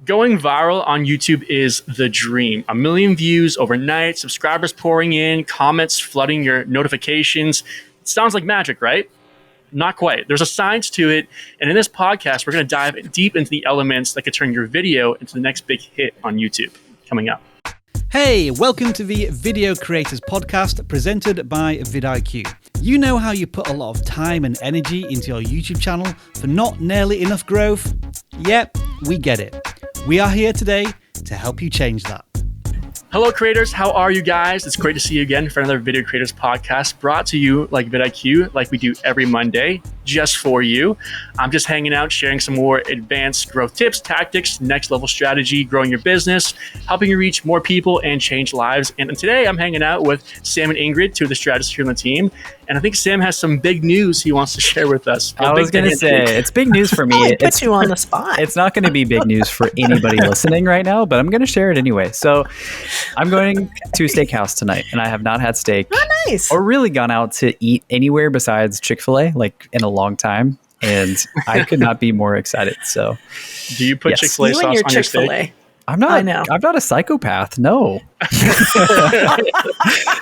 Going viral on YouTube is the dream. 1 million views overnight, subscribers pouring in, comments flooding your notifications. It sounds like magic, right? Not quite. There's a science to it. And in this podcast, we're going to dive deep into the elements that could turn your video into the next big hit on YouTube. Coming up. Hey, welcome to the Video Creators Podcast presented by vidIQ. You know how you put a lot of time and energy into your YouTube channel for not nearly enough growth? Yep, we get it. We are here today to help you change that. Hello, creators. How are you guys? It's great to see you again for another Video Creators Podcast brought to you like vidIQ, like we do every Monday, just for you. I'm just hanging out, sharing some more advanced growth tips, tactics, next level strategy, growing your business, helping you reach more people and change lives. And today I'm hanging out with Sam and Ingrid, two of the strategists here on the team. And I think Sam has some big news he wants to share with us. I was going to say, it's big news for me. Put you on the spot. It's not going to be big news for anybody listening right now, but I'm going to share it anyway. So I'm going to a steakhouse tonight, and I have not had steak or really gone out to eat anywhere besides Chick-fil-A, like in a long time. And I could not be more excited. So, do you put Chick-fil-A sauce on your steak? I'm not a psychopath. No.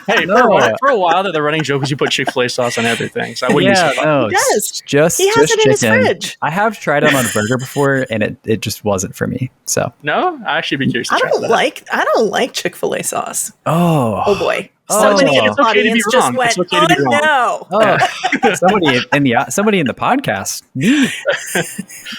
Hey, for a while that the running joke was you put Chick-fil-A sauce on everything. So I wouldn't use it. No, he does. Just he has just it in his fridge. I have tried it on a burger before, and it just wasn't for me. So no, I actually be curious to try that. I don't like Chick-fil-A sauce. Oh boy. Oh. Somebody in the okay audience just went, no. Somebody in the podcast. Me.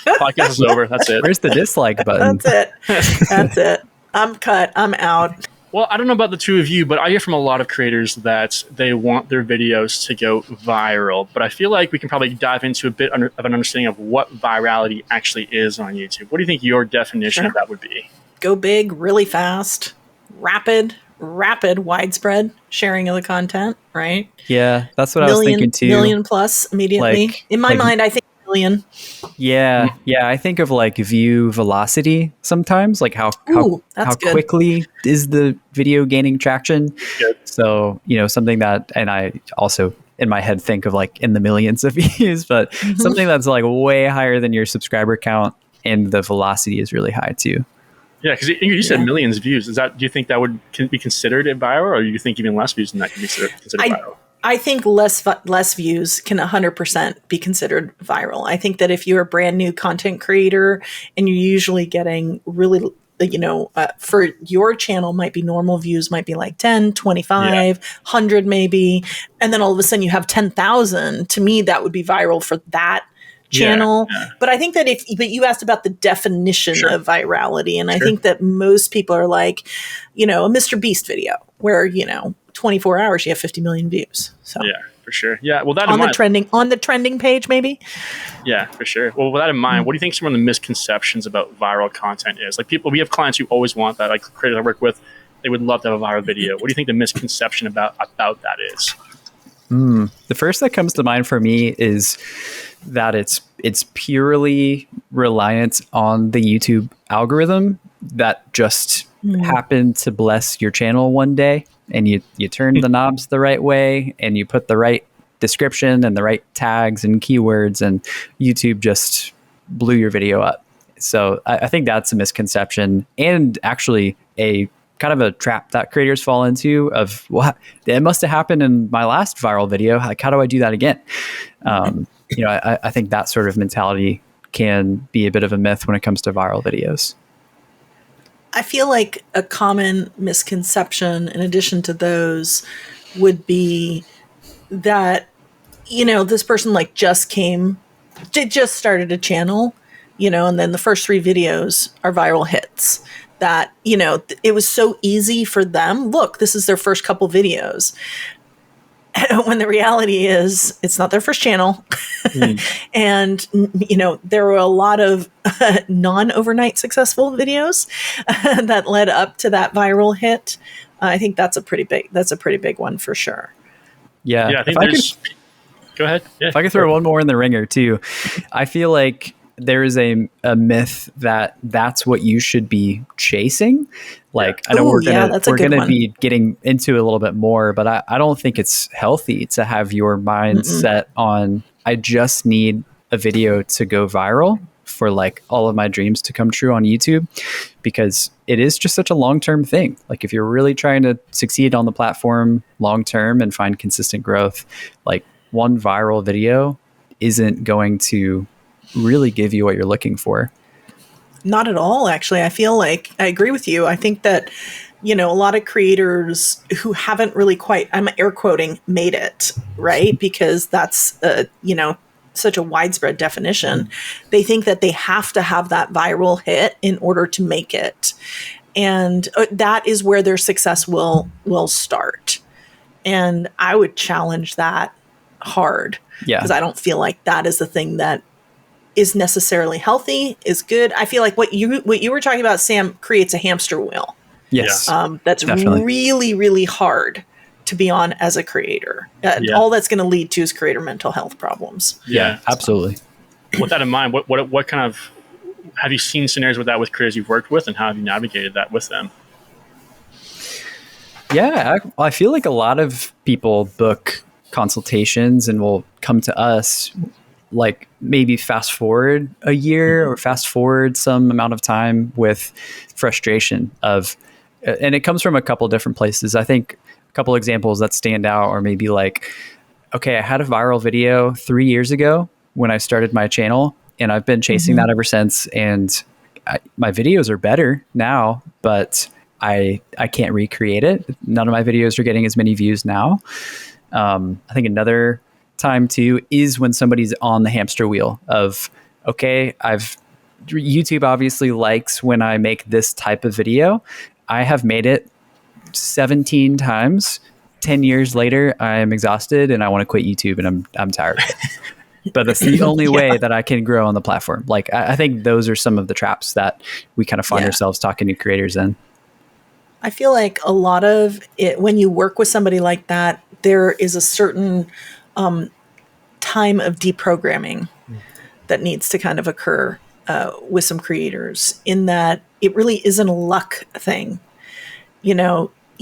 Podcast is over. That's it. Where's the dislike button? That's it. I'm cut. I'm out. Well, I don't know about the two of you, but I hear from a lot of creators that they want their videos to go viral. But I feel like we can probably dive into a bit of an understanding of what virality actually is on YouTube. What do you think your definition of that would be? Go big, really fast, rapid, widespread sharing of the content, right? Yeah, that's what I was thinking too. Million plus immediately. In my mind, I think million. Yeah, I think of like view velocity sometimes, like how quickly is the video gaining traction. Good. So, something that, and I also in my head think of like in the millions of views, but something that's like way higher than your subscriber count and the velocity is really high too. Yeah, because you said millions of views. Do you think that can be considered viral, or do you think even less views than that can be considered viral? I think less views can 100% be considered viral. I think that if you're a brand new content creator and you're usually getting really, for your channel might be normal views, might be like 10, 25, 100 maybe. And then all of a sudden you have 10,000. To me, that would be viral for that channel. Yeah. But I think that but you asked about the definition of virality. And I think that most people are like, a Mr. Beast video where, 24 hours, you have 50 million views. So yeah, for sure. Yeah. Well, that on the trending page, maybe. Yeah, for sure. Well, with that in mind, what do you think some of the misconceptions about viral content is? Like we have clients who always want that, like creators I work with, they would love to have a viral video. What do you think the misconception about that is? The first that comes to mind for me is that it's purely reliant on the YouTube algorithm that just happened to bless your channel one day, and you turn the knobs the right way and you put the right description and the right tags and keywords, and YouTube just blew your video up. So I think that's a misconception, and actually a kind of a trap that creators fall into of, well, it must have happened in my last viral video. Like, how do I do that again? I think that sort of mentality can be a bit of a myth when it comes to viral videos. I feel like a common misconception in addition to those would be that, this person just started a channel, and then the first 3 videos are viral hits. That, it was so easy for them. Look, this is their first couple videos. When the reality is it's not their first channel. And, there were a lot of non-overnight successful videos that led up to that viral hit. I think that's a pretty big one for sure. Yeah. I think go ahead. Yeah. If I could throw one more in the ringer too, I feel like there is a myth that's what you should be chasing. Like, I know we're gonna be getting into a little bit more, but I don't think it's healthy to have your mind set on, I just need a video to go viral for like all of my dreams to come true on YouTube, because it is just such a long-term thing. Like if you're really trying to succeed on the platform long-term and find consistent growth, like one viral video isn't going to really give you what you're looking for. Not at all, actually. I feel like I agree with you. I think that, a lot of creators who haven't really quite, I'm air quoting, made it, right? Because that's, such a widespread definition. They think that they have to have that viral hit in order to make it. And that is where their success will start. And I would challenge that hard. Yeah. Because I don't feel like that is the thing that is necessarily healthy, is good. I feel like what you were talking about, Sam, creates a hamster wheel. Yes. That's definitely really, really hard to be on as a creator. All that's going to lead to is creator mental health problems. Yeah, absolutely. With that in mind, what kind of, have you seen scenarios with that with creators you've worked with, and how have you navigated that with them? Yeah, I feel like a lot of people book consultations and will come to us, like maybe fast forward a year or fast forward some amount of time with frustration of, and it comes from a couple different places. I think a couple examples that stand out are maybe like, okay, I had a viral video 3 years ago when I started my channel, and I've been chasing that ever since. And my videos are better now, but I can't recreate it. None of my videos are getting as many views now. I think another time too is when somebody's on the hamster wheel of, okay, YouTube obviously likes when I make this type of video. I have made it 17 times. 10 years later, I am exhausted and I want to quit YouTube, and I'm tired. But that's the only way that I can grow on the platform. Like, I think those are some of the traps that we kind of find ourselves talking to creators in. I feel like a lot of it, when you work with somebody like that, there is a certain time of deprogramming that needs to kind of occur with some creators, in that it really isn't a luck thing.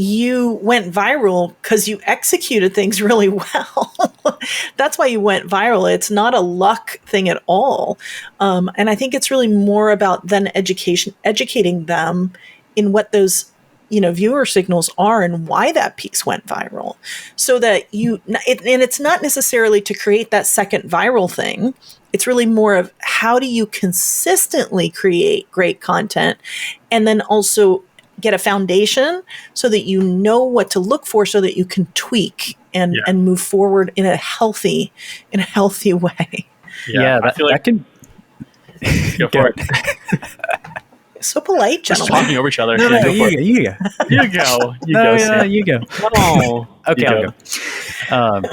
You went viral because you executed things really well. That's why you went viral. It's not a luck thing at all. And I think it's really more about then educating them in what those viewer signals are and why that piece went viral, so that and it's not necessarily to create that second viral thing. It's really more of, how do you consistently create great content, and then also get a foundation so that you know what to look for, so that you can tweak and move forward in a healthy way. Yeah, I feel like that can go for it. So polite, Just gentlemen. talking over each other. No, You go. you go. You go. You No, go. no, Sam. you go. No. Okay, You I'll go.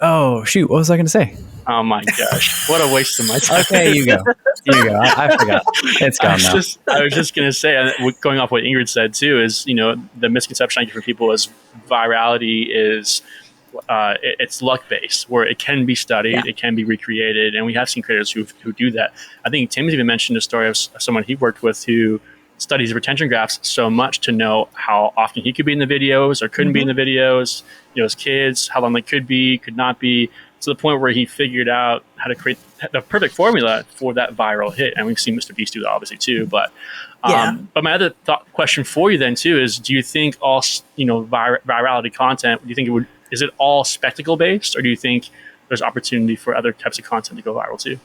Oh, shoot. What was I going to say? Oh my gosh. What a waste of my time. Okay, you go. I forgot. It's gone now. I was just going to say, going off what Ingrid said too, is, the misconception I get from people is virality is, it's luck based, where it can be studied, it can be recreated. And we have seen creators who do that. I think Tim's even mentioned a story of someone he worked with who studies retention graphs so much to know how often he could be in the videos or couldn't be in the videos, his kids, how long they could be, could not be, to the point where he figured out how to create the perfect formula for that viral hit. And we've seen Mr. Beast do that obviously too. But my other question for you then too is, do you think all, virality content, do you think is it all spectacle based, or do you think there's opportunity for other types of content to go viral too?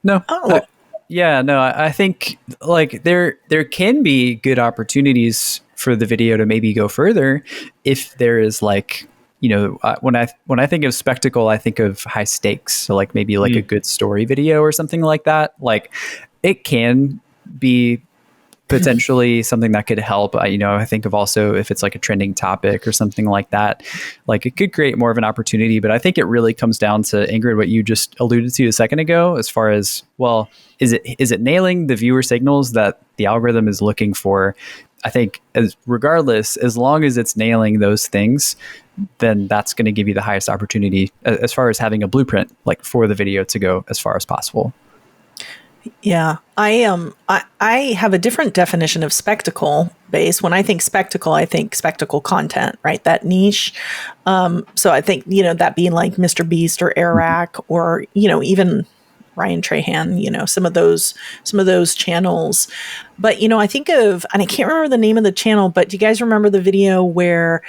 No. I think like there can be good opportunities for the video to maybe go further if there is like, when I think of spectacle, I think of high stakes. So like maybe like a good story video or something like that. Like it can be potentially something that could help. I think of also if it's like a trending topic or something like that, like it could create more of an opportunity. But I think it really comes down to, Ingrid, what you just alluded to a second ago, as far as, well, is it nailing the viewer signals that the algorithm is looking for? I think regardless, as long as it's nailing those things, then that's going to give you the highest opportunity as far as having a blueprint, like for the video to go as far as possible. Yeah, I have a different definition of spectacle based. When I think spectacle content, right? That niche. So I think, that being like Mr. Beast or Eric or, even Ryan Trahan, some of those channels. But, I think of, and I can't remember the name of the channel, but do you guys remember the video where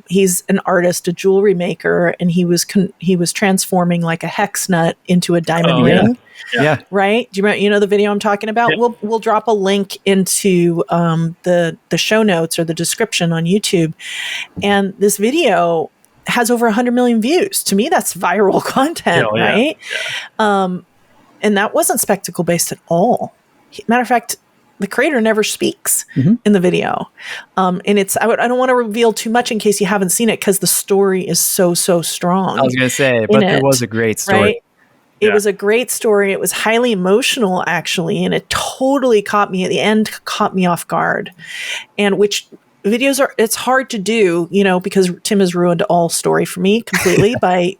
he's an artist, a jewelry maker, and he was transforming like a hex nut into a diamond ring? Yeah. Right? Do you know the video I'm talking about? Yep. We'll drop a link into the show notes or the description on YouTube. And this video has over 100 million views. To me, that's viral content, right? Yeah. And that wasn't spectacle based at all. Matter of fact, the creator never speaks in the video. And I don't want to reveal too much in case you haven't seen it, because the story is so strong. I was going to say, but it was a great story. Right? It was a great story. It was highly emotional, actually, and it totally caught me at the end, caught me off guard. And which videos it's hard to do, because Tim has ruined all story for me completely by,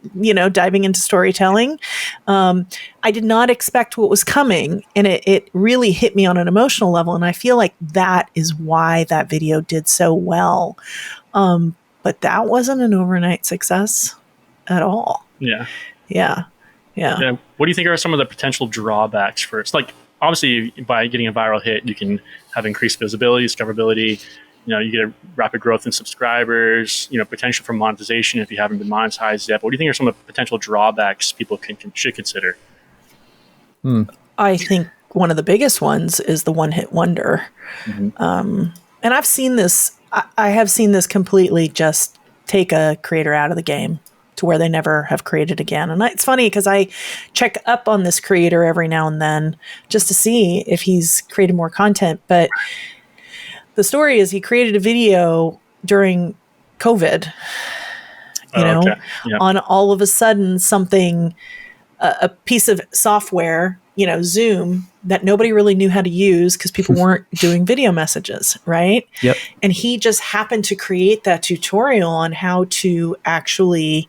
diving into storytelling. I did not expect what was coming, and it really hit me on an emotional level. And I feel like that is why that video did so well. But that wasn't an overnight success at all. Yeah. Yeah. Yeah. What do you think are some of the potential drawbacks for it? Like, obviously, by getting a viral hit, you can have increased visibility, discoverability. You get a rapid growth in subscribers. Potential for monetization if you haven't been monetized yet. But what do you think are some of the potential drawbacks people should consider? I think one of the biggest ones is the one-hit wonder. And I've seen this. I have seen this completely just take a creator out of the game to where they never have created again. And it's funny because I check up on this creator every now and then just to see if he's created more content. But the story is he created a video during COVID, on all of a sudden something, a piece of software, Zoom, that nobody really knew how to use because people weren't doing video messages, right? Yep. And he just happened to create that tutorial on how to actually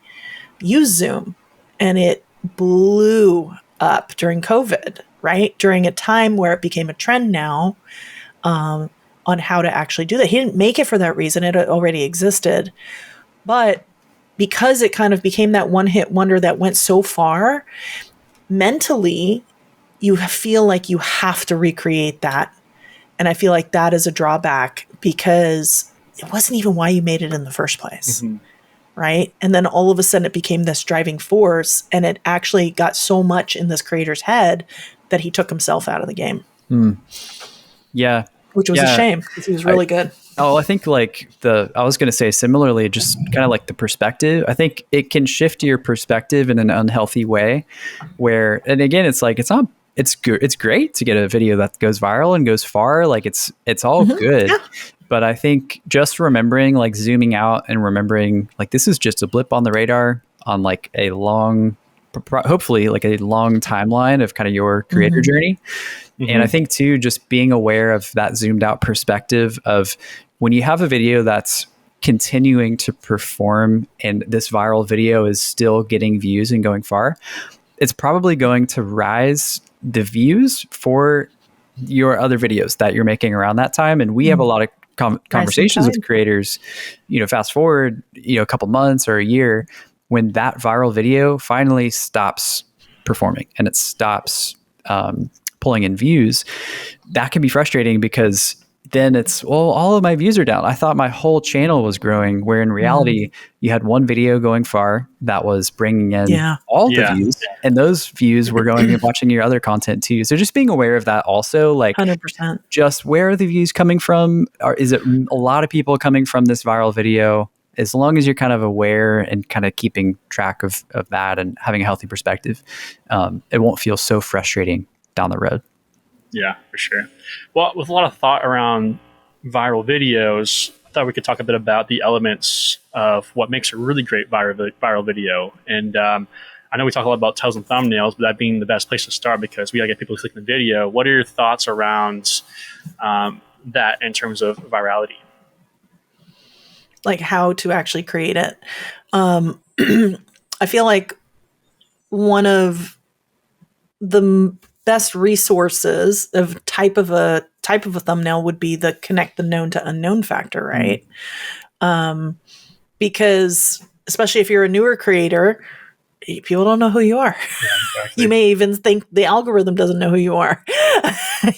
use Zoom, and it blew up during COVID, right? During a time where it became a trend now on how to actually do that. He didn't make it for that reason. It already existed. But because it kind of became that one-hit wonder that went so far, mentally, you feel like you have to recreate that. And I feel like that is a drawback because it wasn't even why you made it in the first place. Right? And then all of a sudden it became this driving force, and it actually got so much in this creator's head that he took himself out of the game. Yeah. Which was a shame because he was really good. I think I was going to say similarly, just kind of like the perspective. I think it can shift your perspective in an unhealthy way where, and again, it's great to get a video that goes viral and goes far. Like it's all good. Yeah. But I think just remembering, like zooming out and remembering, like this is just a blip on the radar on like a long, hopefully like a long timeline of kind of your creator journey. And I think too, just being aware of that zoomed out perspective of when you have a video that's continuing to perform and this viral video is still getting views and going far, it's probably going to rise the views for your other videos that you're making around that time. And we have a lot of conversations with creators, fast forward, a couple months or a year, when that viral video finally stops performing and it stops pulling in views, that can be frustrating because then it's, well, all of my views are down. I thought my whole channel was growing, where in reality, you had one video going far that was bringing in all the views, and those views were going and watching your other content too. So just being aware of that also, like 100%. Just where are the views coming from? Or is it a lot of people coming from this viral video? As long as you're kind of aware and kind of keeping track of that and having a healthy perspective, it won't feel so frustrating down the road. Yeah, for sure. Well, with a lot of thought around viral videos, I thought we could talk a bit about the elements of what makes a really great viral video. And I know we talk a lot about titles and thumbnails, but that being the best place to start because we got to get people to click the video. What are your thoughts around that in terms of virality? Like how to actually create it. I feel like one of the best resources of type of a thumbnail would be the connect the known to unknown factor, right? Because especially if you're a newer creator, people don't know who you are. Yeah, exactly. You may even think the algorithm doesn't know who you are.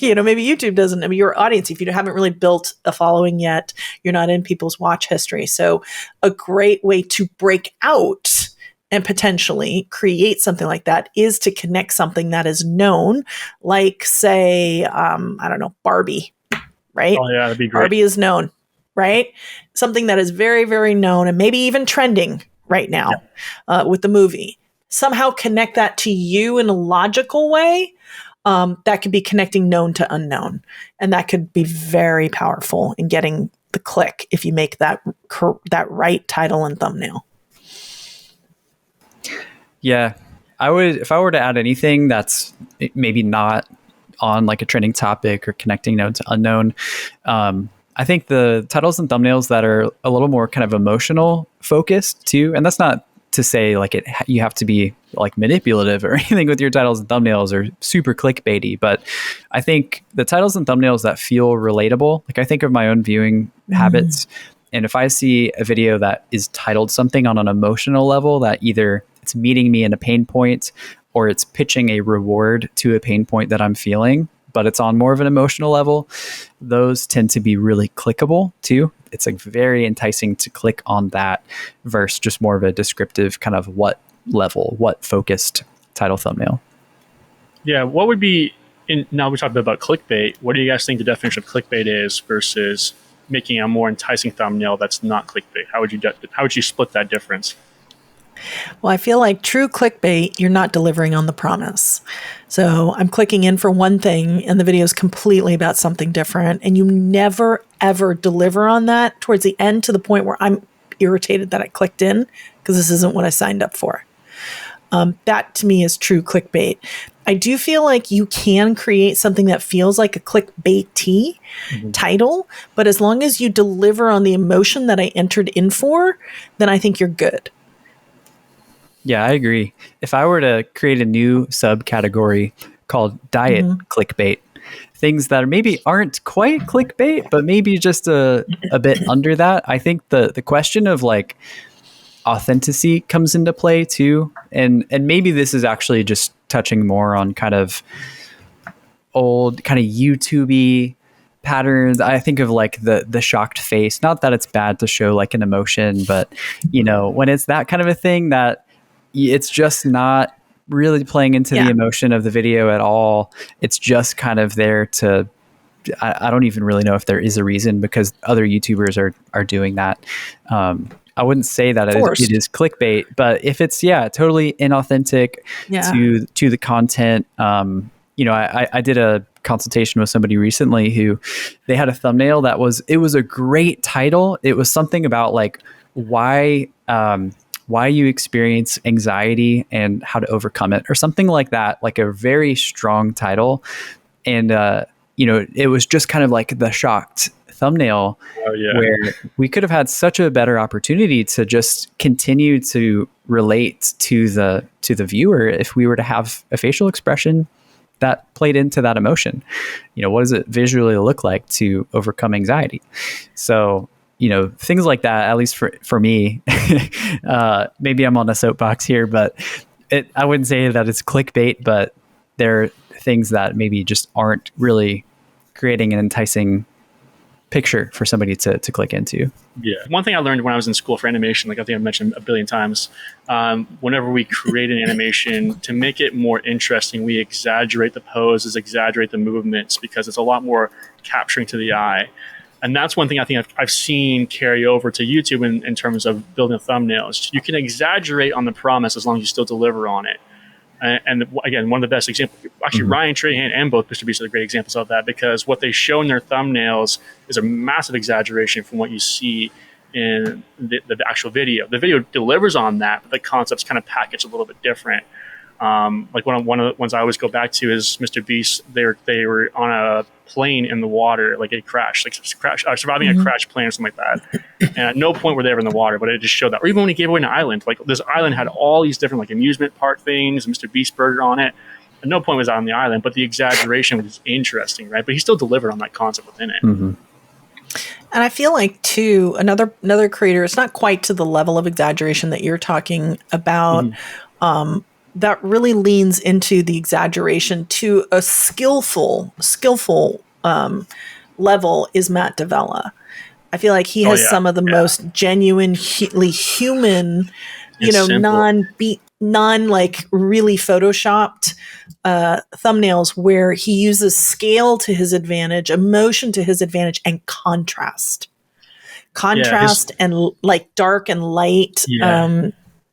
Maybe YouTube doesn't. I mean, your audience, if you haven't really built a following yet, you're not in people's watch history. So a great way to break out and potentially create something like that is to connect something that is known, like say, I don't know, Barbie, right? Oh yeah, that'd be great. Barbie is known, right? Something that is very, very known and maybe even trending right now with the movie. Somehow connect that to you in a logical way. That could be connecting known to unknown. And that could be very powerful in getting the click if you make that right title and thumbnail. Yeah, if I were to add anything that's maybe not on like a trending topic or connecting known to unknown, I think the titles and thumbnails that are a little more kind of emotional focused too, and that's not to say like you have to be like manipulative or anything with your titles and thumbnails or super clickbaity, but I think the titles and thumbnails that feel relatable, like I think of my own viewing habits, and if I see a video that is titled something on an emotional level that either it's meeting me in a pain point or it's pitching a reward to a pain point that I'm feeling, but it's on more of an emotional level, those tend to be really clickable too. It's like very enticing to click on that versus just more of a descriptive kind of what focused title thumbnail. Yeah, what would be, now we talked about clickbait, what do you guys think the definition of clickbait is versus making a more enticing thumbnail that's not clickbait? How would you split that difference? Well, I feel like true clickbait, you're not delivering on the promise. So I'm clicking in for one thing and the video is completely about something different. And you never, ever deliver on that towards the end to the point where I'm irritated that I clicked in because this isn't what I signed up for. That to me is true clickbait. I do feel like you can create something that feels like a clickbait title, but as long as you deliver on the emotion that I entered in for, then I think you're good. Yeah, I agree. If I were to create a new subcategory called diet clickbait, things that maybe aren't quite clickbait, but maybe just a bit under that, I think the question of like authenticity comes into play too. And maybe this is actually just touching more on kind of old kind of YouTube-y patterns. I think of like the shocked face, not that it's bad to show like an emotion, but when it's that kind of a thing that it's just not really playing into the emotion of the video at all. It's just kind of there to, I don't even really know if there is a reason because other YouTubers are doing that. I wouldn't say that it is clickbait, but if it's, totally inauthentic to the content. I did a consultation with somebody recently who they had a thumbnail it was a great title. It was something about like why you experience anxiety and how to overcome it or something like that, like a very strong title. And, it was just kind of like the shocked thumbnail where we could have had such a better opportunity to just continue to relate to the viewer if we were to have a facial expression that played into that emotion. What does it visually look like to overcome anxiety? So, things like that, at least for me, maybe I'm on a soapbox here, but I wouldn't say that it's clickbait, but there are things that maybe just aren't really creating an enticing picture for somebody to click into. Yeah. One thing I learned when I was in school for animation, like I think I've mentioned a billion times, whenever we create an animation, to make it more interesting, we exaggerate the poses, exaggerate the movements, because it's a lot more capturing to the eye. And that's one thing I think I've seen carry over to YouTube in terms of building thumbnails. You can exaggerate on the promise as long as you still deliver on it. And again, one of the best examples, actually Ryan Trahan and both Mr. Beast are great examples of that, because what they show in their thumbnails is a massive exaggeration from what you see in the actual video. The video delivers on that, but the concept's kind of packaged a little bit different. Like one of the ones I always go back to is Mr. Beast. They were on a plane in the water, like a crash, surviving a crash plane or something like that. And at no point were they ever in the water, but it just showed that. Or even when he gave away an island, like this island had all these different like amusement park things, Mr. Beast burger on it. at no point was I on the island, but the exaggeration was interesting, right? But he still delivered on that concept within it. Mm-hmm. And I feel like too, another creator, it's not quite to the level of exaggeration that you're talking about. That really leans into the exaggeration to a skillful level is Matt Davella. I feel like he has some of the most genuinely human, non like really photoshopped thumbnails where he uses scale to his advantage, emotion to his advantage, and contrast and like dark and light.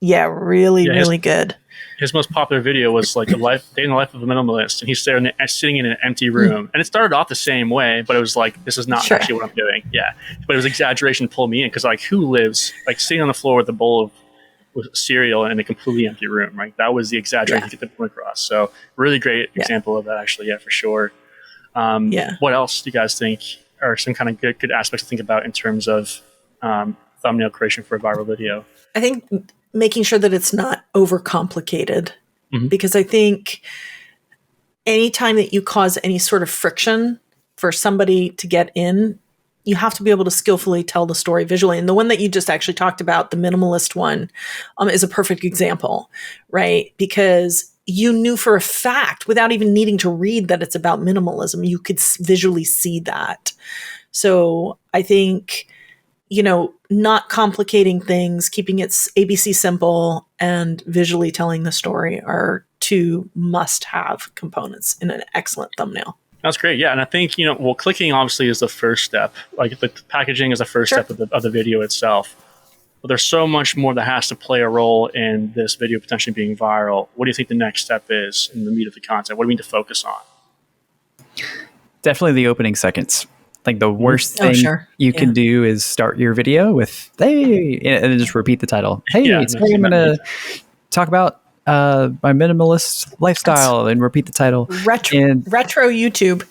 Really good. His most popular video was like day in the life of a minimalist, and he's sitting in an empty room. And it started off the same way, but it was like, this is not actually what I'm doing. Yeah, but it was exaggeration to pull me in, because like, who lives like sitting on the floor with a bowl of cereal in a completely empty room, right? That was the exaggeration to get the point across. So really great example of that, actually. Yeah, for sure. What else do you guys think are some kind of good aspects to think about in terms of thumbnail creation for a viral video? I think making sure that it's not overcomplicated, because I think anytime that you cause any sort of friction for somebody to get in, you have to be able to skillfully tell the story visually. And the one that you just actually talked about, the minimalist one, is a perfect example, right? Because you knew for a fact, without even needing to read, that it's about minimalism. You could visually see that. So I think, not complicating things, keeping it ABC simple, and visually telling the story are two must-have components in an excellent thumbnail. That's great. Yeah. And I think, clicking obviously is the first step. Like the packaging is the first step of the video itself. But there's so much more that has to play a role in this video potentially being viral. What do you think the next step is in the meat of the content? What do we need to focus on? Definitely the opening seconds. Like the worst thing you can do is start your video with, hey, and then just repeat the title. Hey, today I'm going to talk about my minimalist lifestyle, and repeat the title. Retro YouTube.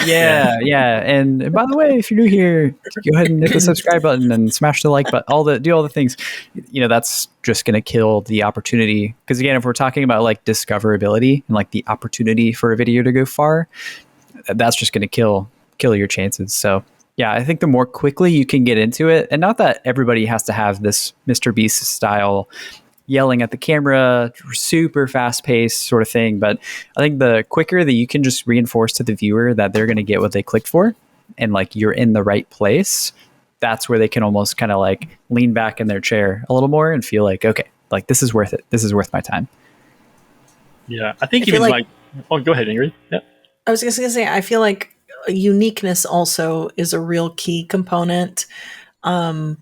Yeah. And by the way, if you're new here, go ahead and hit the subscribe button and smash the like button. Do all the things. That's just going to kill the opportunity. Because again, if we're talking about like discoverability and like the opportunity for a video to go far, that's just going to kill your chances. So yeah, I think the more quickly you can get into it, and not that everybody has to have this Mr. Beast style yelling at the camera, super fast paced sort of thing. But I think the quicker that you can just reinforce to the viewer that they're going to get what they clicked for, and like you're in the right place, that's where they can almost kind of like lean back in their chair a little more and feel like, okay, like this is worth it. This is worth my time. Yeah. I think even like, oh, go ahead, Ingrid. Yeah. I was just going to say, I feel like uniqueness also is a real key component. When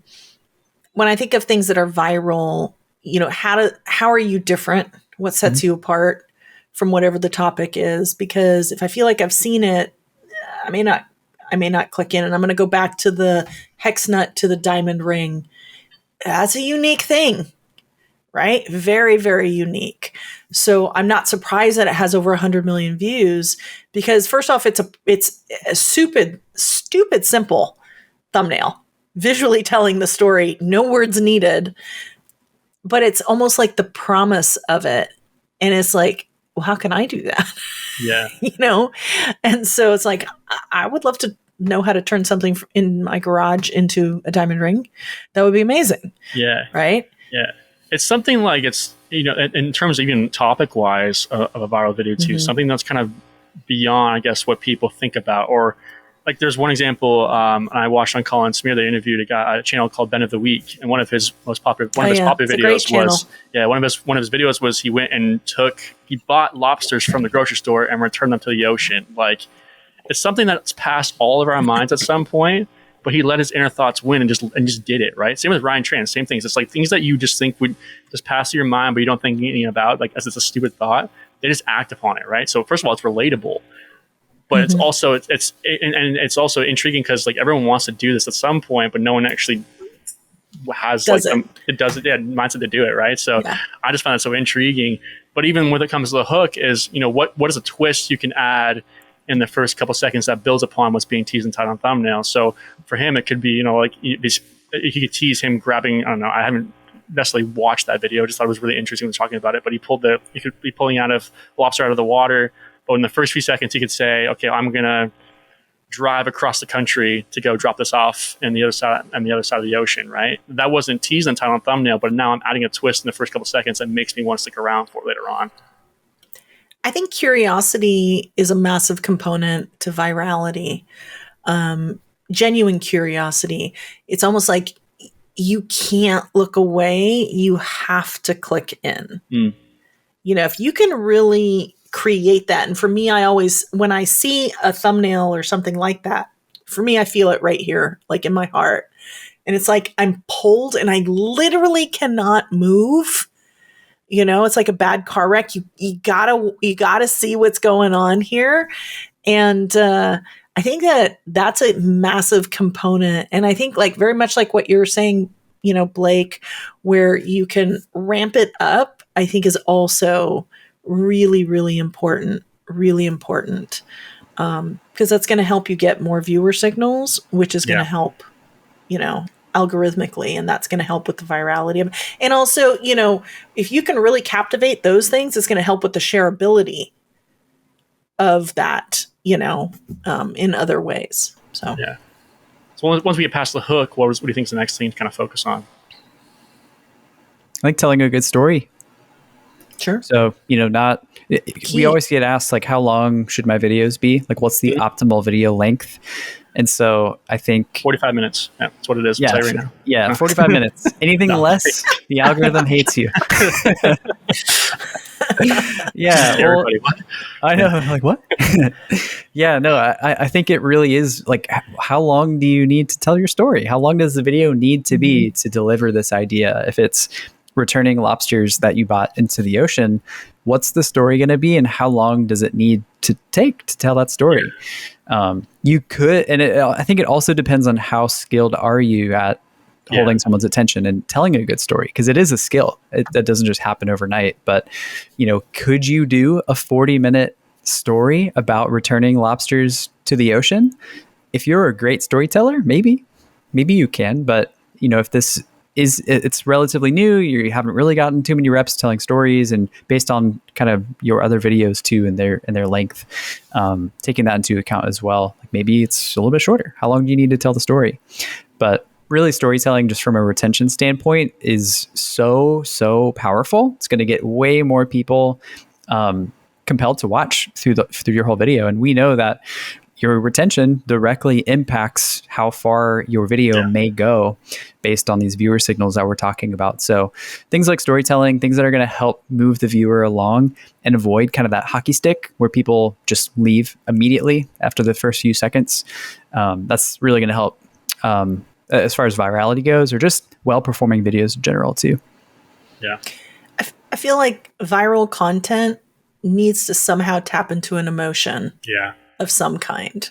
I think of things that are viral, how are you different? What sets you apart from whatever the topic is? Because if I feel like I've seen it, I may not click in, and I'm going to go back to the hex nut to the diamond ring. That's a unique thing, right? Very, very unique. So I'm not surprised that it has over 100 million views, because first off, it's a stupid, simple thumbnail, visually telling the story, no words needed, but it's almost like the promise of it. And it's like, well, how can I do that? Yeah. And so it's like, I would love to know how to turn something in my garage into a diamond ring. That would be amazing. Yeah. Right? Yeah. It's something like in terms of even topic wise of a viral video too, something that's kind of beyond, I guess, what people think about. Or like there's one example I watched on Colin Smear. They interviewed a channel called Ben of the Week, and one of his popular videos was one of his videos was he went and he bought lobsters from the grocery store and returned them to the ocean. Like, it's something that's passed all of our minds at some point, but he let his inner thoughts win and just did it, right? Same with Ryan Tran, same things. It's like things that you just think would just pass through your mind, but you don't think anything about, like as it's a stupid thought. They just act upon it, right? So first of all, it's relatable, but it's also it's also intriguing because like everyone wants to do this at some point, but no one actually has mindset to do it, right? So I just find that so intriguing. But even when it comes to the hook, is what is a twist you can add in the first couple seconds that builds upon what's being teased and tied on thumbnail. So for him, it could be, like he could tease him grabbing, I don't know, I haven't necessarily watch that video. Just thought it was really interesting when talking about it. But he could be pulling out of lobster out of the water. But in the first few seconds, he could say, okay, I'm going to drive across the country to go drop this off on the other side of the ocean, right? That wasn't teased in title and thumbnail, but now I'm adding a twist in the first couple seconds that makes me want to stick around for it later on. I think curiosity is a massive component to virality. Genuine curiosity. It's almost like you can't look away. You have to click in. If you can really create that. And for me, I always, when I see a thumbnail or something like that, for me, I feel it right here, like in my heart. And it's like I'm pulled and I literally cannot move. It's like a bad car wreck. You gotta see what's going on here. And I think that's a massive component. And I think like very much like what you're saying, Blake, where you can ramp it up, I think is also really, really important, because that's going to help you get more viewer signals, which is going to help, algorithmically, and that's going to help with the virality of it. And also, if you can really captivate those things, it's going to help with the shareability of that, in other ways. So once we get past the hook, what do you think is the next thing to kind of focus on? I like telling a good story. Sure. So, we always get asked, like, how long should my videos be? Like, what's the optimal video length? And so I think 45 minutes. Yeah, that's what it is. Yeah, right now. Yeah, 45 minutes. Anything less, the algorithm hates you. I know. Like, what? I think it really is like, how long do you need to tell your story? How long does the video need to be to deliver this idea? If it's returning lobsters that you bought into the ocean, what's the story going to be, and how long does it need to take to tell that story? You could, and I think it also depends on how skilled are you at holding someone's attention and telling a good story, because it is a skill. That doesn't just happen overnight. But, could you do a 40-minute story about returning lobsters to the ocean? If you're a great storyteller, maybe you can. But, if this it's relatively new, you haven't really gotten too many reps telling stories, and based on kind of your other videos too and their length, taking that into account as well. Like maybe it's a little bit shorter. How long do you need to tell the story? But really, storytelling, just from a retention standpoint, is so powerful. It's going to get way more people compelled to watch through your whole video, and we know that your retention directly impacts how far your video may go based on these viewer signals that we're talking about. So things like storytelling, things that are going to help move the viewer along and avoid kind of that hockey stick where people just leave immediately after the first few seconds. That's really going to help as far as virality goes, or just well-performing videos in general too. Yeah. I feel like viral content needs to somehow tap into an emotion. Of some kind,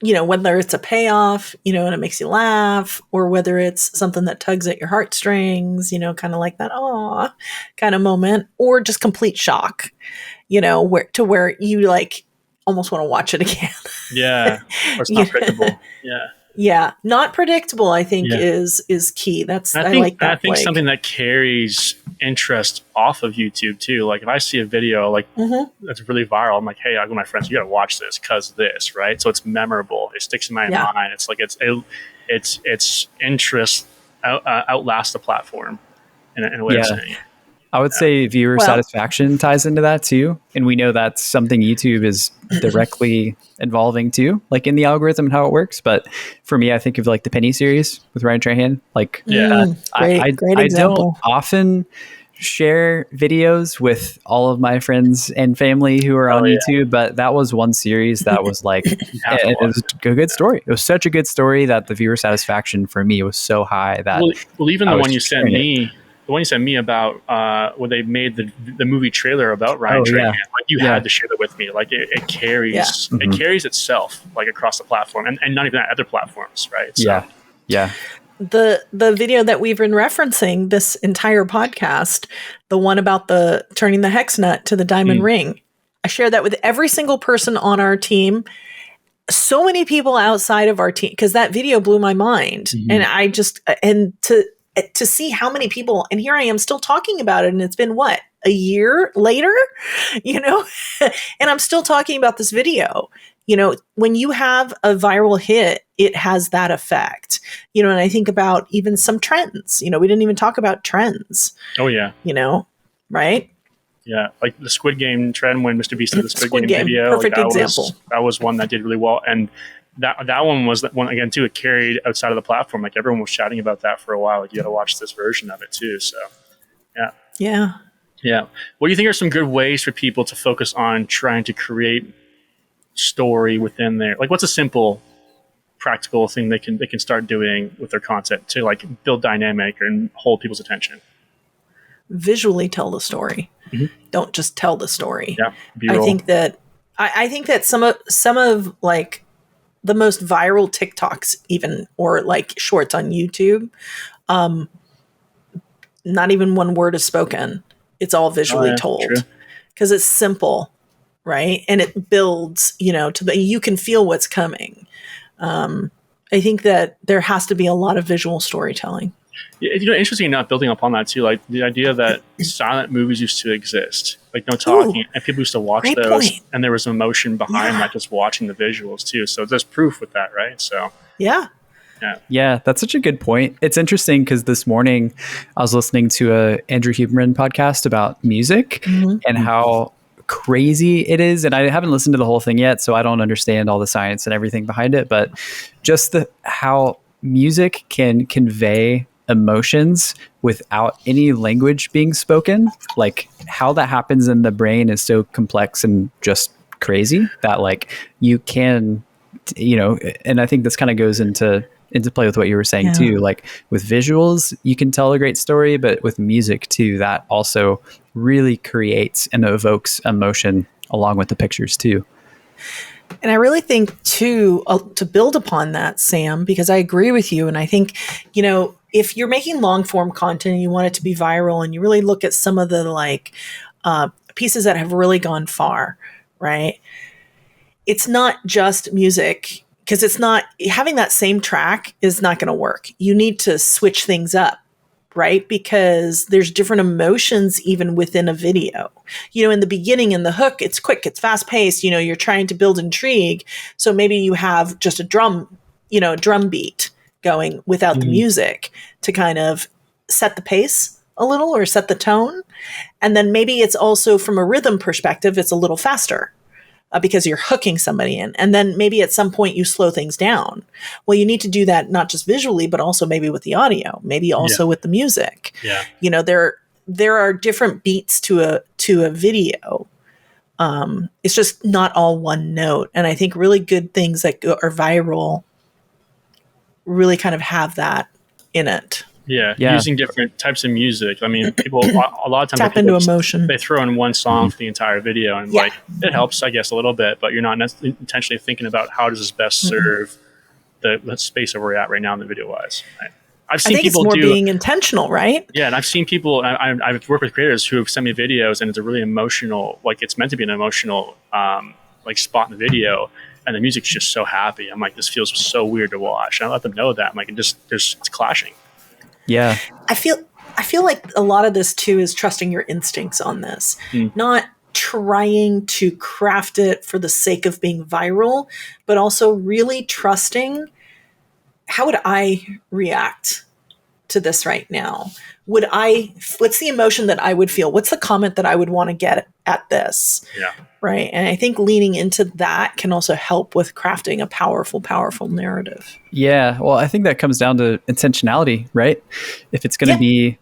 whether it's a payoff, and it makes you laugh, or whether it's something that tugs at your heartstrings, kind of like that, aw, kind of moment, or just complete shock, where you like almost want to watch it again. Or it's not predictable. Not predictable, I think is key. I like that. I think something that carries interest off of YouTube too. Like if I see a video that's really viral, I'm like, hey, I go to my friends, you got to watch this because this, right? So it's memorable. It sticks in my mind. It's like it's interest outlasts the platform in a way of saying it. I would say viewer satisfaction ties into that too. And we know that's something YouTube is directly involving too, like in the algorithm and how it works. But for me, I think of like the Penny series with Ryan Trahan. Like, great I don't often share videos with all of my friends and family who are on YouTube, but that was one series that was like, it was a good story. It was such a good story that the viewer satisfaction for me was so high that even the one you sent me. The one you sent me about where they made the movie trailer about Ryan Trahan, like you had to share that with me. Like it carries it carries itself like across the platform, and not even at other platforms, right? So, The video that we've been referencing this entire podcast, the one about the turning the hex nut to the diamond ring, I share that with every single person on our team. So many people outside of our team, because that video blew my mind, and to see how many people, and here I am still talking about it, and it's been what, a year later, you know, and I'm still talking about this video. You know, when you have a viral hit, it has that effect, you know, and I think about even some trends, you know, we didn't even talk about trends. Oh yeah. You know, right? Yeah. Like the Squid Game trend when Mr. Beast did the Squid Game video. Perfect example. That was one that did really well. And that one was one again too, it carried outside of the platform. Like everyone was shouting about that for a while. Like you got to watch this version of it too. So yeah. Yeah. Yeah. What do you think are some good ways for people to focus on trying to create story within there? Like what's a simple practical thing they can start doing with their content to like build dynamic and hold people's attention? Visually tell the story. Don't just tell the story. Yeah. I think that some of like the most viral TikToks even, or like shorts on YouTube, not even one word is spoken. It's all visually told because it's simple, right? And it builds, you know, you can feel what's coming. I think that there has to be a lot of visual storytelling. Yeah, you know, interesting enough, building upon that too, like the idea that silent movies used to exist, like no talking, and people used to watch those, and there was emotion behind that, just watching the visuals too. So there's proof with that, right? So yeah, that's such a good point. It's interesting because this morning I was listening to a Andrew Huberman podcast about music and how crazy it is. And I haven't listened to the whole thing yet, so I don't understand all the science and everything behind it, but just how music can convey emotions without any language being spoken. Like how that happens in the brain is so complex and just crazy that like you can, you know, and I think this kind of goes into play with what you were saying too. Like with visuals, you can tell a great story, but with music too, that also really creates and evokes emotion along with the pictures too. And I really think too, to build upon that, Sam, because I agree with you. And I think, you know, if you're making long form content and you want it to be viral and you really look at some of the like pieces that have really gone far, right? It's not just music, because it's not, having that same track is not going to work. You need to switch things up, right? Because there's different emotions even within a video. You know, in the beginning, in the hook, it's quick, it's fast paced, you know, you're trying to build intrigue. So maybe you have just a drum beat going without the music to kind of set the pace a little or set the tone. And then maybe it's also from a rhythm perspective, it's a little faster. Because you're hooking somebody in. And then maybe at some point you slow things down. Well, you need to do that not just visually, but also maybe with the audio, maybe also with the music. Yeah. You know, there are different beats to a video. It's just not all one note. And I think really good things that are viral really kind of have that in it. Yeah, using different types of music. I mean, people a lot of times tap into emotion. They throw in one song for the entire video, and like it helps, I guess, a little bit. But you're not intentionally thinking about how does this best serve the space that we're at right now in the video wise. Right? I've seen people it's more being intentional, right? Yeah, and I've seen people. I've worked with creators who have sent me videos, and it's a really emotional. Like it's meant to be an emotional like spot in the video. And the music's just so happy. I'm like, this feels so weird to watch. And I let them know that. I'm like, it's clashing. Yeah. I feel like a lot of this too is trusting your instincts on this, not trying to craft it for the sake of being viral, but also really trusting, how would I react to this right now? What's the emotion that I would feel? What's the comment that I would want to get at this? Yeah. Right. And I think leaning into that can also help with crafting a powerful, powerful narrative. Yeah. Well, I think that comes down to intentionality, right? If it's going to be,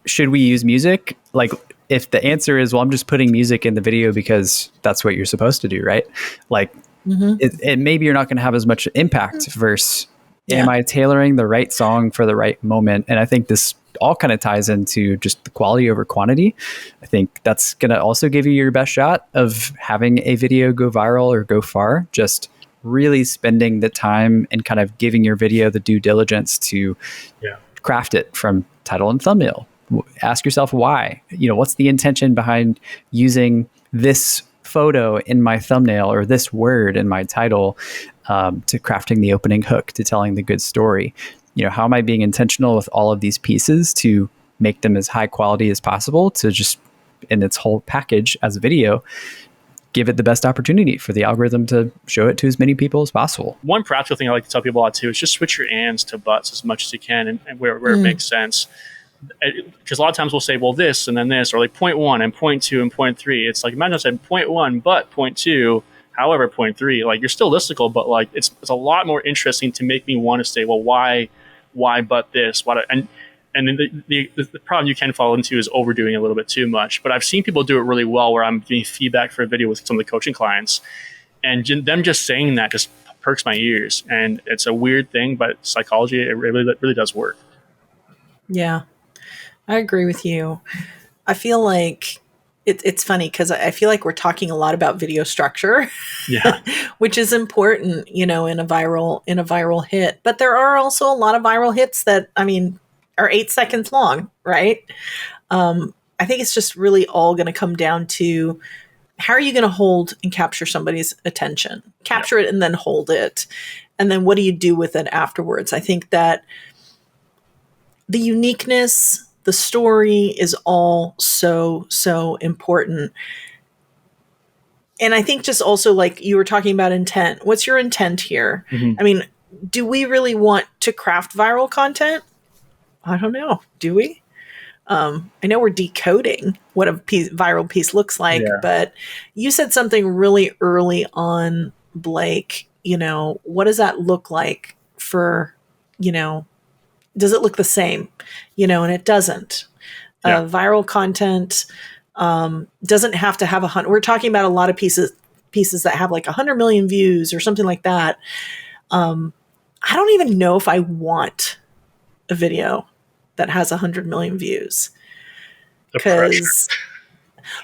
should we use music? Like if the answer is, well, I'm just putting music in the video because that's what you're supposed to do, right? Like it maybe you're not going to have as much impact versus am I tailoring the right song for the right moment? And I think this all kind of ties into just the quality over quantity. I think that's going to also give you your best shot of having a video go viral or go far. Just really spending the time and kind of giving your video the due diligence to craft it from title and thumbnail. Ask yourself why. You know, what's the intention behind using this photo in my thumbnail or this word in my title to crafting the opening hook to telling the good story. how am I being intentional with all of these pieces to make them as high quality as possible, to just in its whole package as a video, give it the best opportunity for the algorithm to show it to as many people as possible. One practical thing I like to tell people a lot too is just switch your ands to buts as much as you can, and where it makes sense. Because a lot of times we'll say, well, this and then this, or like point 1 and point 2 and point 3. It's like, imagine I said point 1, but point 2, however, point 3. Like, you're still listicle, but like it's a lot more interesting to make me want to say, well, why but this? And then the problem you can fall into is overdoing a little bit too much. But I've seen people do it really well, where I'm getting feedback for a video with some of the coaching clients, and them just saying that just perks my ears. And it's a weird thing, but psychology, it really does work. Yeah, I agree with you. I feel like it's funny because I feel like we're talking a lot about video structure, yeah, which is important, in a viral hit. But there are also a lot of viral hits that, are 8 seconds long, right? I think it's just really all going to come down to how are you going to hold and capture somebody's attention, capture it and then hold it. And then what do you do with it afterwards? I think that the uniqueness, the story is all so, so important. And I think just also, like you were talking about intent, what's your intent here? Mm-hmm. Do we really want to craft viral content? I don't know. Do we? I know we're decoding what a viral piece looks like, but you said something really early on, Blake. What does that look like for, does it look the same? And it doesn't. Viral content doesn't have to have we're talking about a lot of pieces that have like 100 million views or something like that. I don't even know if I want a video that has 100 million views. Because,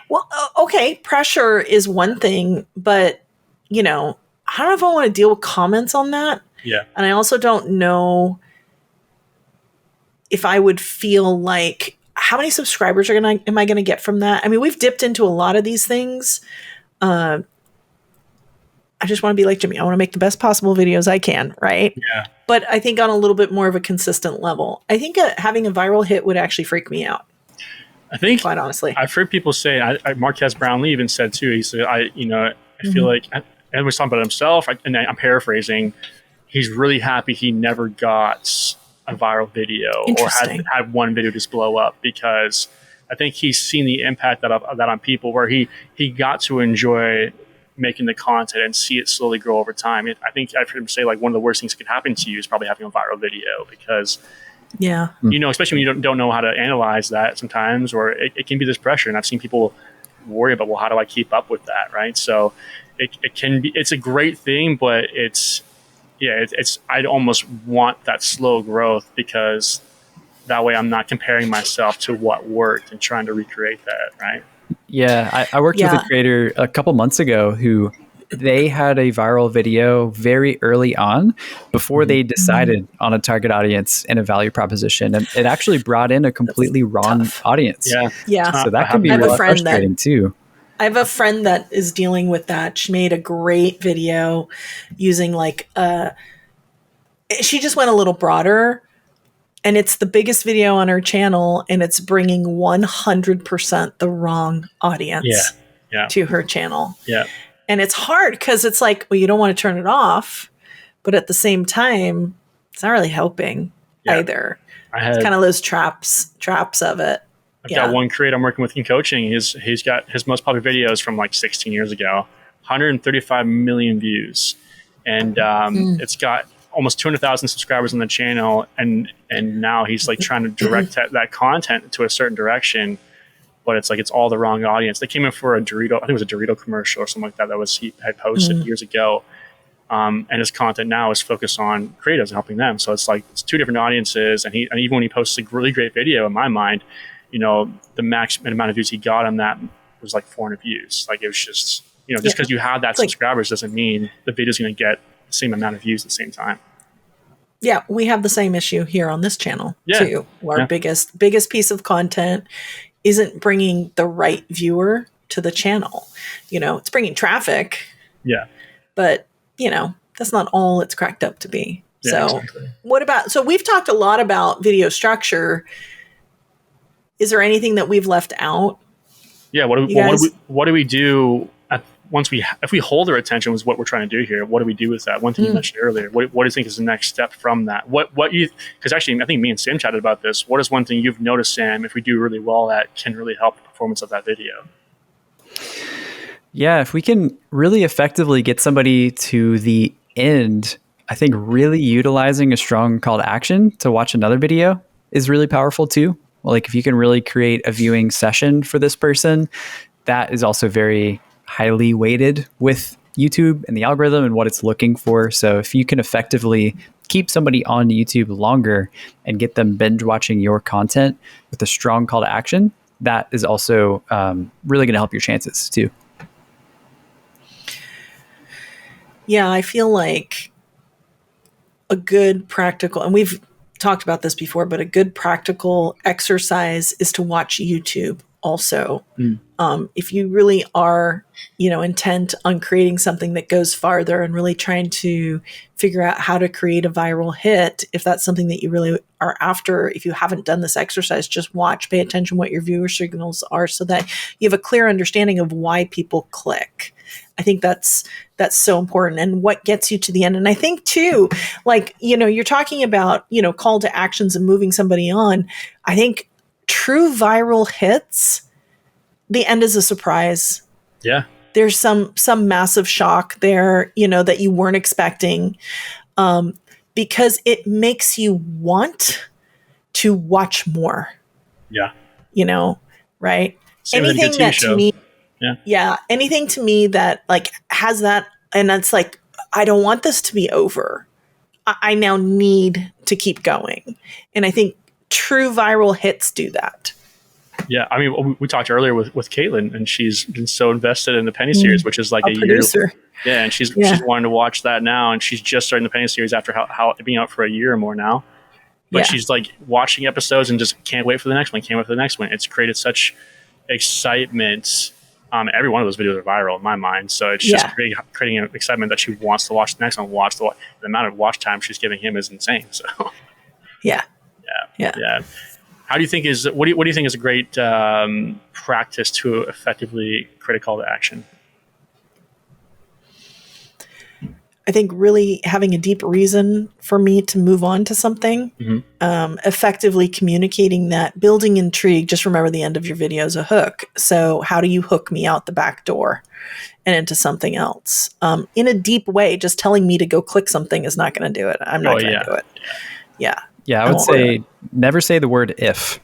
well, okay, pressure is one thing, but, I don't know if I want to deal with comments on that. Yeah. And I also don't know if I would feel like, how many subscribers am I going to get from that? We've dipped into a lot of these things. I just want to be like Jimmy. I want to make the best possible videos I can, right? Yeah. But I think on a little bit more of a consistent level. I think having a viral hit would actually freak me out. I think, quite honestly, I've heard people say, Marquez Brownlee even said too, he said, I feel like, and was talking about himself, and I'm paraphrasing, he's really happy he never got a viral video or had one video just blow up, because I think he's seen the impact that on people, where he got to enjoy making the content and see it slowly grow over time. I think I've heard him say, like, one of the worst things that could happen to you is probably having a viral video, because especially when you don't know how to analyze that sometimes, or it can be this pressure. And I've seen people worry about, well, how do I keep up with that? Right. So it can be, it's a great thing, but I'd almost want that slow growth, because that way I'm not comparing myself to what worked and trying to recreate that. Right. Yeah. I worked with a creator a couple months ago who they had a viral video very early on before they decided on a target audience and a value proposition. And it actually brought in a completely wrong audience. Yeah. So that can be really frustrating too. I have a friend that is dealing with that. She made a great video using she just went a little broader, and it's the biggest video on her channel, and it's bringing 100% the wrong audience to her channel. Yeah. And it's hard because it's like, well, you don't want to turn it off, but at the same time, it's not really helping either. It's kind of those traps of it. I've got one creator I'm working with in coaching. He's got his most popular videos from like 16 years ago, 135 million views. And it's got almost 200,000 subscribers on the channel. And now he's like trying to direct that content to a certain direction. But it's like, it's all the wrong audience. They came in for a Dorito, I think it was a Dorito commercial or something like that he had posted years ago. And his content now is focused on creatives and helping them. So it's like, it's two different audiences. And even when he posts a really great video, in my mind, the max amount of views he got on that was like 400 views. Like, it was just, just because you have that subscribers doesn't mean the video's going to get the same amount of views at the same time. Yeah, we have the same issue here on this channel too. Our biggest piece of content isn't bringing the right viewer to the channel. It's bringing traffic. Yeah. But, that's not all it's cracked up to be. So so we've talked a lot about video structure. Is there anything that we've left out? Yeah. What do we do if we hold their attention was what we're trying to do here? What do we do with that? One thing you mentioned earlier, what do you think is the next step from that? Because actually I think me and Sam chatted about this. What is one thing you've noticed, Sam, if we do really well that can really help the performance of that video? Yeah, if we can really effectively get somebody to the end, I think really utilizing a strong call to action to watch another video is really powerful too. Like if you can really create a viewing session for this person, that is also very highly weighted with YouTube and the algorithm and what it's looking for. So if you can effectively keep somebody on YouTube longer and get them binge watching your content with a strong call to action, that is also really going to help your chances too. Yeah, I feel like a good practical, and we've talked about this before, but a good practical exercise is to watch YouTube also. If you really are, intent on creating something that goes farther and really trying to figure out how to create a viral hit, if that's something that you really are after, if you haven't done this exercise, just watch, pay attention what your viewer signals are so that you have a clear understanding of why people click. I think that's so important, and what gets you to the end. And I think too, like, you're talking about, call to actions and moving somebody on. I think true viral hits, the end is a surprise. Yeah. There's some massive shock there, that you weren't expecting, because it makes you want to watch more. Yeah. Right? Same with a Anything good TV that show. to me, Yeah. anything to me that like has that, and that's like, I don't want this to be over. I now need to keep going. And I think true viral hits do that. Yeah, I mean, we talked earlier with Caitlin, and she's been so invested in the Penny series, which is like a producer. Year. Yeah, and she's wanting to watch that now, and she's just starting the Penny series after how it being out for a year or more now. But she's like watching episodes and just can't wait for the next one. Can't wait for the next one. It's created such excitement. Every one of those videos are viral in my mind, so it's just creating an excitement that she wants to watch the next one. The amount of watch time she's giving him is insane. So Yeah. How do you think what do you think is a great practice to effectively create a call to action? I think really having a deep reason for me to move on to something, effectively communicating that, building intrigue. Just remember, the end of your video is a hook. So how do you hook me out the back door and into something else? In a deep way, just telling me to go click something is not going to do it. I'm not going to do it. Yeah. Yeah, I would say never say the word if.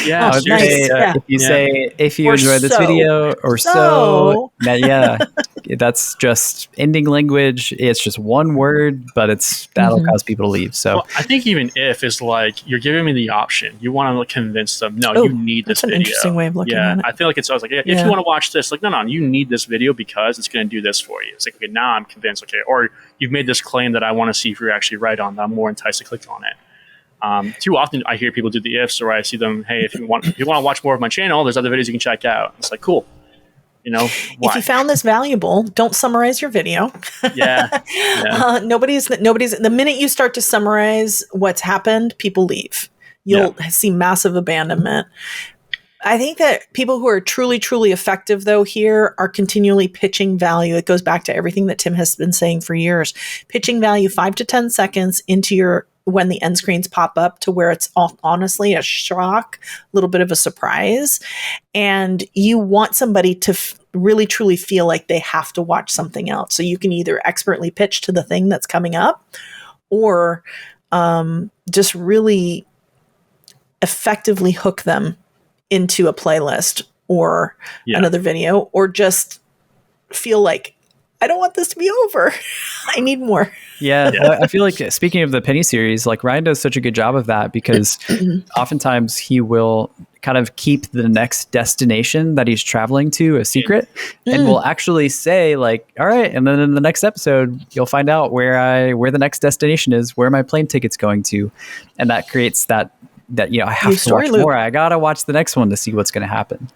Yeah, I would say, if you say if you enjoyed this video or so, that's just ending language. It's just one word, but that'll cause people to leave. So I think even if is like you're giving me the option. You want to convince them, no, you need this video. That's an interesting way of looking at it. I feel like it's always like, if you want to watch this, like, no, you need this video because it's going to do this for you. It's like, okay, now I'm convinced. Okay, or you've made this claim that I want to see if you're actually right on that. I'm more enticed to click on it. Too often I hear people do the ifs, or I see them, hey, if you want to watch more of my channel, there's other videos you can check out. It's like, cool. Why? If you found this valuable, don't summarize your video. Nobody's the minute you start to summarize what's happened, people leave. You'll see massive abandonment. I think that people who are truly, truly effective, though, here are continually pitching value. It goes back to everything that Tim has been saying for years. Pitching value 5 to 10 seconds into when the end screens pop up, to where it's honestly a shock, a little bit of a surprise. And you want somebody to really, truly feel like they have to watch something else. So you can either expertly pitch to the thing that's coming up, or just really effectively hook them into a playlist or another video, or just feel like, I don't want this to be over. I need more. I feel like, speaking of the Penny series, like Ryan does such a good job of that, because oftentimes he will kind of keep the next destination that he's traveling to a secret, and will actually say like, all right, and then in the next episode, you'll find out where the next destination is, where my plane ticket's going to. And that creates that I have to watch more. I got to watch the next one to see what's going to happen.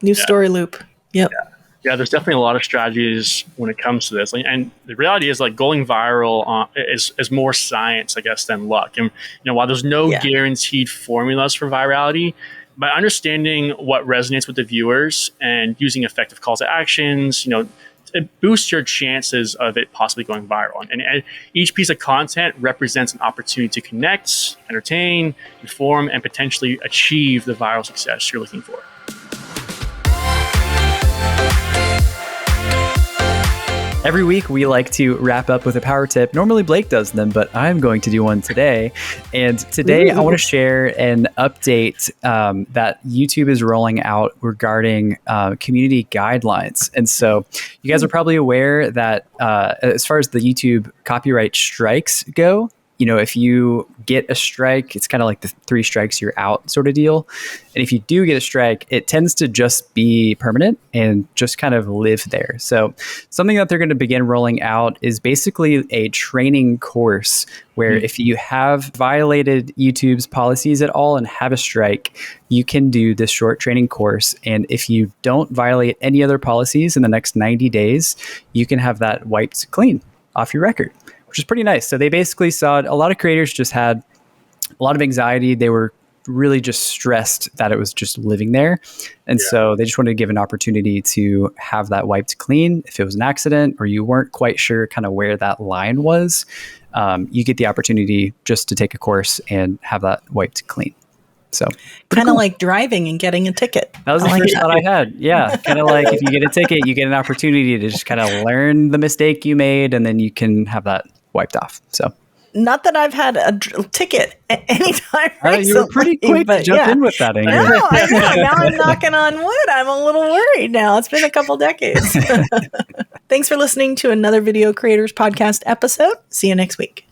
New story loop. Yep. Yeah, there's definitely a lot of strategies when it comes to this, and the reality is like going viral is more science, I guess, than luck. And while there's no guaranteed formulas for virality, by understanding what resonates with the viewers and using effective calls to actions, it boosts your chances of it possibly going viral. And each piece of content represents an opportunity to connect, entertain, inform, and potentially achieve the viral success you're looking for. Every week, we like to wrap up with a power tip. Normally, Blake does them, but I'm going to do one today. And today, I want to share an update that YouTube is rolling out regarding community guidelines. And so you guys are probably aware that as far as the YouTube copyright strikes go, if you get a strike, it's kind of like the 3 strikes you're out sort of deal. And if you do get a strike, it tends to just be permanent and just kind of live there. So something that they're going to begin rolling out is basically a training course where if you have violated YouTube's policies at all and have a strike, you can do this short training course. And if you don't violate any other policies in the next 90 days, you can have that wiped clean off your record, which is pretty nice. So they basically saw a lot of creators just had a lot of anxiety. They were really just stressed that it was just living there. And so they just wanted to give an opportunity to have that wiped clean. If it was an accident or you weren't quite sure kind of where that line was, you get the opportunity just to take a course and have that wiped clean. So kind of like driving and getting a ticket. That was the first thought I had. Yeah. Kind of like if you get a ticket, you get an opportunity to just kind of learn the mistake you made and then you can have that wiped off. So not that I've had a ticket at any time recently. You were pretty quick to jump in with that, Ingrid. I know. Now I'm knocking on wood. I'm a little worried now. It's been a couple decades. Thanks for listening to another Video Creators Podcast episode. See you next week.